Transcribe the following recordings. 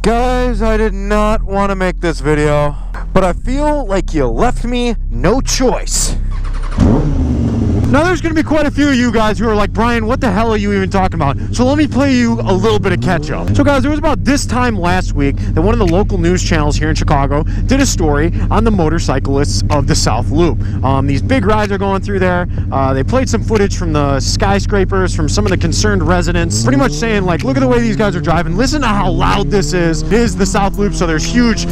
Guys, I did not want to make this video, but I feel like you left me no choice. Now there's going to be quite a few of you guys who are like, Brian, what the hell are you even talking about? So let me play you a little bit of catch up. So guys, it was about this time last week that one of the local news channels here in Chicago did a story on the motorcyclists of the South Loop. These big rides are going through there. They played some footage from the skyscrapers, from some of the concerned residents, pretty much saying like, look at the way these guys are driving. Listen to how loud this is. It is the South Loop, so there's huge,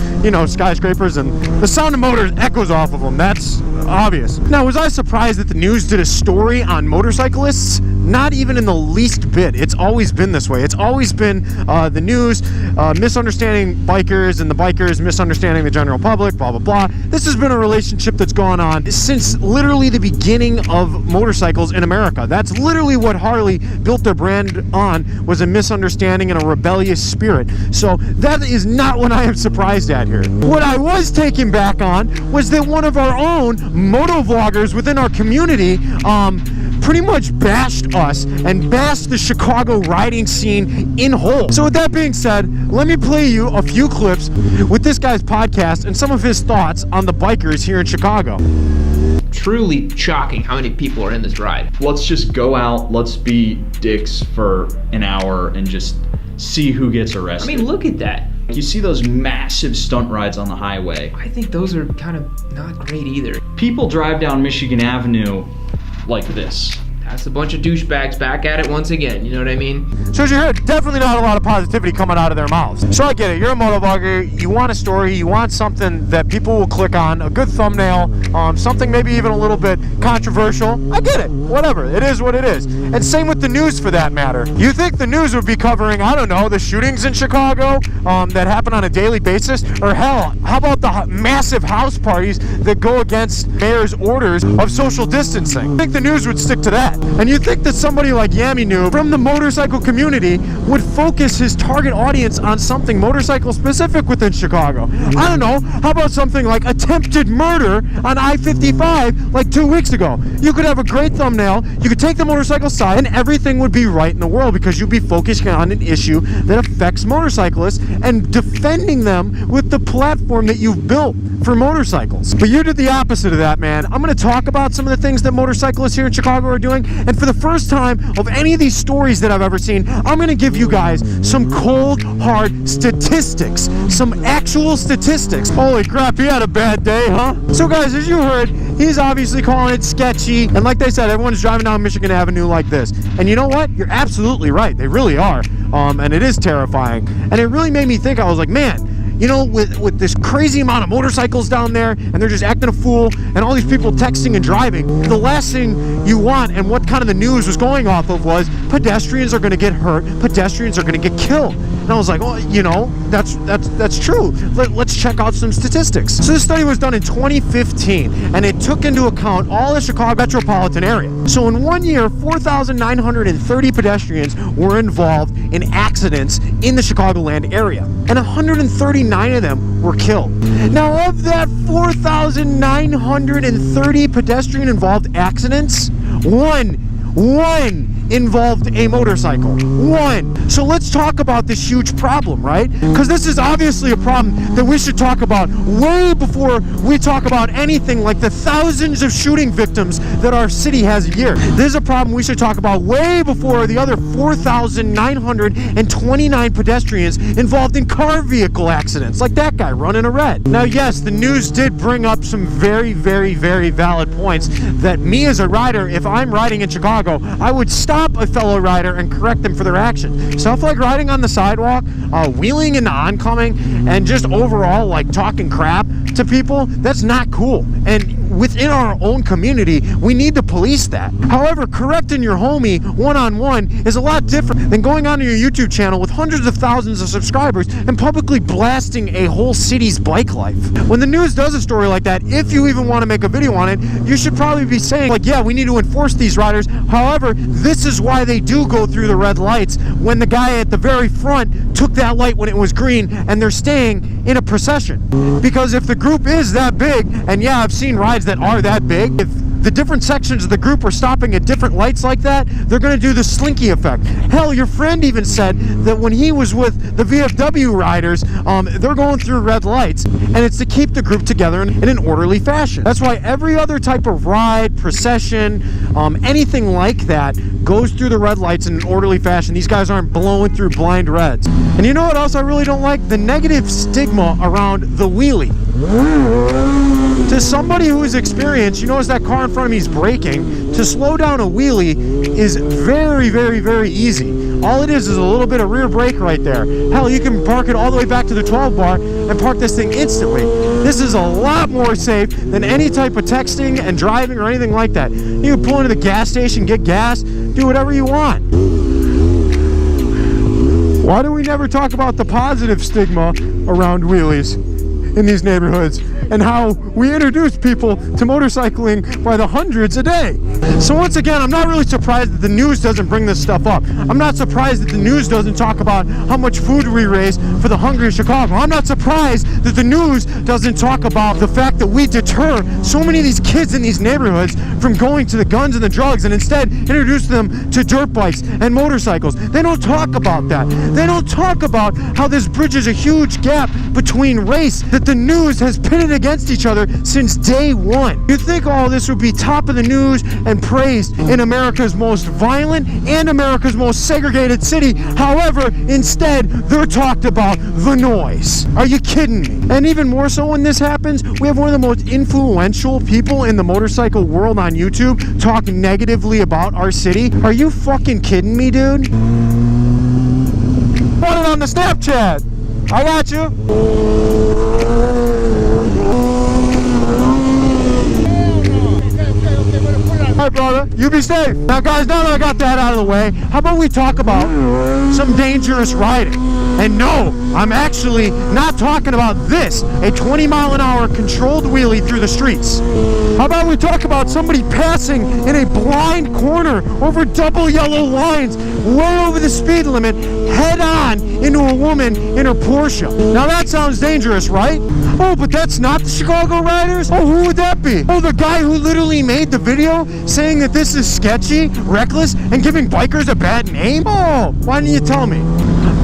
skyscrapers, and the sound of motors echoes off of them. That's obvious. Now, was I surprised that the news did a story on motorcyclists? Not even in the least bit. It's always been this way. It's always been the news misunderstanding bikers and the bikers misunderstanding the general public, blah, blah, blah. This has been a relationship that's gone on since literally the beginning of motorcycles in America. That's literally what Harley built their brand on, was a misunderstanding and a rebellious spirit. So that is not what I am surprised at here. What I was taken back on was that one of our own motovloggers within our community pretty much bashed us and bashed the Chicago riding scene in whole. So with that being said, let me play you a few clips with this guy's podcast and some of his thoughts on the bikers here in Chicago. Truly shocking how many people are in this ride. Let's just go out, let's be dicks for an hour and just see who gets arrested. I mean, look at that. You see those massive stunt rides on the highway. I think those are kind of not great either. People drive down Michigan Avenue like this. That's a bunch of douchebags back at it once again, you know what I mean? So as you heard, definitely not a lot of positivity coming out of their mouths. So I get it, you're a motovlogger, you want a story, you want something that people will click on, a good thumbnail, something maybe even a little bit controversial. I get it, whatever, it is what it is. And same with the news for that matter. You think the news would be covering, I don't know, the shootings in Chicago that happen on a daily basis? Or hell, how about the massive house parties that go against mayor's orders of social distancing? I think the news would stick to that. And you think that somebody like Yammie Noob from the motorcycle community would focus his target audience on something motorcycle specific within Chicago? I don't know, how about something like attempted murder on I-55 like 2 weeks ago? You could have a great thumbnail, you could take the motorcycle side, and everything would be right in the world because you'd be focusing on an issue that affects motorcyclists and defending them with the platform that you've built for motorcycles. But you did the opposite of that, man. I'm going to talk about some of the things that motorcyclists here in Chicago are doing, and for the first time of any of these stories that I've ever seen, I'm going to give you guys some cold, hard statistics. Some actual statistics. Holy crap, he had a bad day, huh? So guys, as you heard, he's obviously calling it sketchy, and like they said, everyone's driving down Michigan Avenue like this. And you know what? You're absolutely right. They really are. And it is terrifying. And it really made me think, I was like, man, with this crazy amount of motorcycles down there, and they're just acting a fool, and all these people texting and driving, the last thing you want, and what kind of the news was going off of, was pedestrians are going to get hurt, pedestrians are going to get killed. And I was like, well, that's true. Let's check out some statistics. So this study was done in 2015, and it took into account all the Chicago metropolitan area. So in 1 year, 4,930 pedestrians were involved in accidents in the Chicagoland area, and 139 of them were killed. Now, of that 4,930 pedestrian involved accidents, one involved a motorcycle. One. So let's talk about this huge problem, right? Because this is obviously a problem that we should talk about way before we talk about anything like the thousands of shooting victims that our city has a year. This is a problem we should talk about way before the other 4,929 pedestrians involved in car vehicle accidents, like that guy running a red. Now, yes, the news did bring up some very, very, very valid points that me as a rider, if I'm riding in Chicago, I would stop a fellow rider and correct them for their action. Stuff like riding on the sidewalk, wheeling in the oncoming, and just overall like talking crap to people, that's not cool. And within our own community, we need to police that. However, correcting your homie one-on-one is a lot different than going onto your YouTube channel with hundreds of thousands of subscribers and publicly blasting a whole city's bike life. When the news does a story like that, if you even want to make a video on it, you should probably be saying, like, yeah, we need to enforce these riders. However, this is why they do go through the red lights when the guy at the very front took that light when it was green, and they're staying in a procession. Because if the group is that big, and yeah, I've seen rides that are that big, if the different sections of the group are stopping at different lights like that, they're going to do the slinky effect. Hell, your friend even said that when he was with the VFW riders, they're going through red lights, and it's to keep the group together in an orderly fashion. That's why every other type of ride, procession, anything like that goes through the red lights in an orderly fashion. These guys aren't blowing through blind reds. And you know what else I really don't like? The negative stigma around the wheelie. To somebody who is experienced, you notice that car in front of me is braking. To slow down a wheelie is very, very, very easy. All it is a little bit of rear brake right there. Hell, you can park it all the way back to the 12 bar and park this thing instantly. This is a lot more safe than any type of texting and driving or anything like that. You can pull into the gas station, get gas, do whatever you want. Why do we never talk about the positive stigma around wheelies in these neighborhoods and how we introduce people to motorcycling by the hundreds a day? So once again, I'm not really surprised that the news doesn't bring this stuff up. I'm not surprised that the news doesn't talk about how much food we raise for the hungry in Chicago. I'm not surprised that the news doesn't talk about the fact that we deter so many of these kids in these neighborhoods from going to the guns and the drugs and instead introduce them to dirt bikes and motorcycles. They don't talk about that. They don't talk about how this bridges a huge gap between race that the news has pitted against each other since day one. You'd think all this would be top of the news and praised in America's most violent and America's most segregated city. However, instead, they're talked about the noise. Are you kidding me? And even more so when this happens, we have one of the most influential people in the motorcycle world on YouTube talk negatively about our city. Are you fucking kidding me, dude? Put it on the Snapchat. I got you. All right, brother, you be safe. Now, guys, now that I got that out of the way, how about we talk about some dangerous riding? And no, I'm actually not talking about this, a 20-mile-an-hour controlled wheelie through the streets. How about we talk about somebody passing in a blind corner over double yellow lines, way over the speed limit, head on into a woman in her Porsche? Now that sounds dangerous, right? Oh, but that's not the Chicago Riders? Oh, who would that be? Oh, the guy who literally made the video saying that this is sketchy, reckless, and giving bikers a bad name? Oh, why didn't you tell me?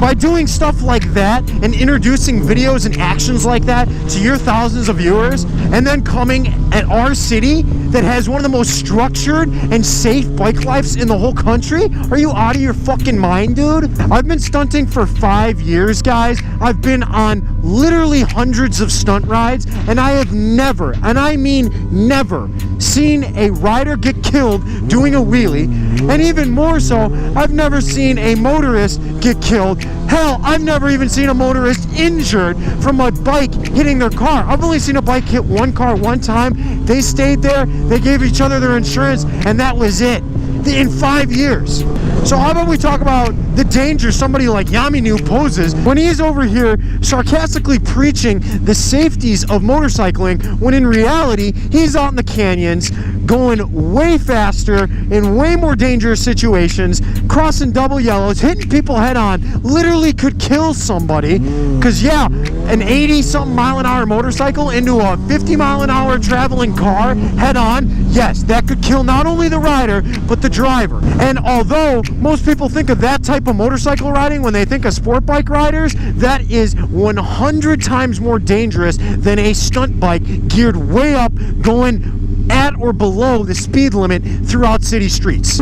By doing stuff like that and introducing videos and actions like that to your thousands of viewers, and then coming at our city that has one of the most structured and safe bike lives in the whole country? Are you out of your fucking mind, dude? I've been stunting for 5 years, guys. I've been on literally hundreds of stunt rides, and I have never, and I mean never, seen a rider get killed doing a wheelie, and even more so, I've never seen a motorist get killed. Hell, I've never even seen a motorist injured from a bike hitting their car. I've only seen a bike hit one car one time. They stayed there, they gave each other their insurance, and that was it. In 5 years. So how about we talk about the danger somebody like Yammie Noob poses when he's over here sarcastically preaching the safeties of motorcycling, when in reality he's out in the canyons going way faster in way more dangerous situations, crossing double yellows, hitting people head on, literally could kill somebody. Because yeah, an 80-something mile-an-hour motorcycle into a 50-mile-an-hour traveling car head on, yes, that could kill not only the rider but the driver. And although most people think of that type of motorcycle riding when they think of sport bike riders, that is 100 times more dangerous than a stunt bike geared way up, going at or below the speed limit throughout city streets.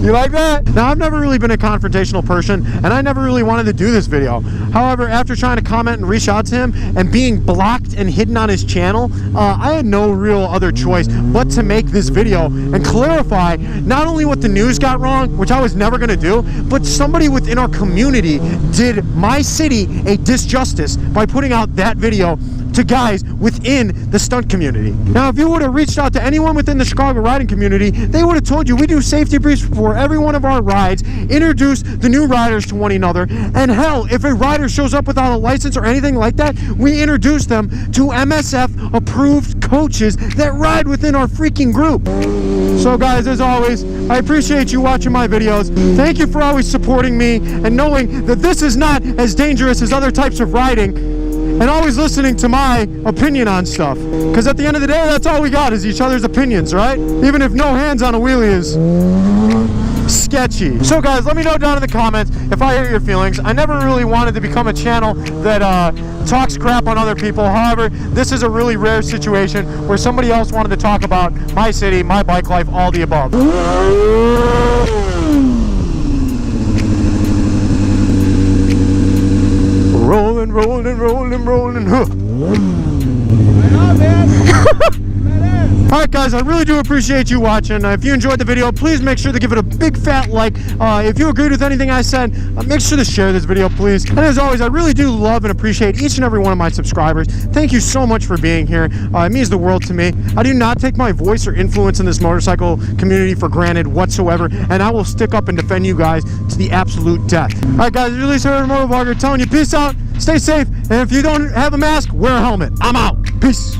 You like that? Now, I've never really been a confrontational person, and I never really wanted to do this video. However, after trying to comment and reach out to him and being blocked and hidden on his channel, I had no real other choice but to make this video and clarify not only what the news got wrong, which I was never going to do, but somebody within our community did my city a disjustice by putting out that video to guys within the stunt community. Now, if you would have reached out to anyone within the Chicago riding community, they would have told you we do safety briefs before every one of our rides, introduce the new riders to one another, and hell, if a rider shows up without a license or anything like that, we introduce them to MSF approved coaches that ride within our freaking group. So guys, as always, I appreciate you watching my videos. Thank you for always supporting me and knowing that this is not as dangerous as other types of riding, and always listening to my opinion on stuff. Because at the end of the day, that's all we got is each other's opinions, right? Even if no hands on a wheelie is sketchy. So guys, let me know down in the comments if I hurt your feelings. I never really wanted to become a channel that talks crap on other people. However, this is a really rare situation where somebody else wanted to talk about my city, my bike life, all the above. Rolling, rolling, rolling, rolling, huh. Alright guys, I really do appreciate you watching. If you enjoyed the video, please make sure to give it a big fat like. If you agreed with anything I said, make sure to share this video, please. And as always, I really do love and appreciate each and every one of my subscribers. Thank you so much for being here. It means the world to me. I do not take my voice or influence in this motorcycle community for granted whatsoever, and I will stick up and defend you guys to the absolute death. Alright guys, Wheelies here, motovlogger, telling you peace out, stay safe, and if you don't have a mask, wear a helmet. I'm out. Peace.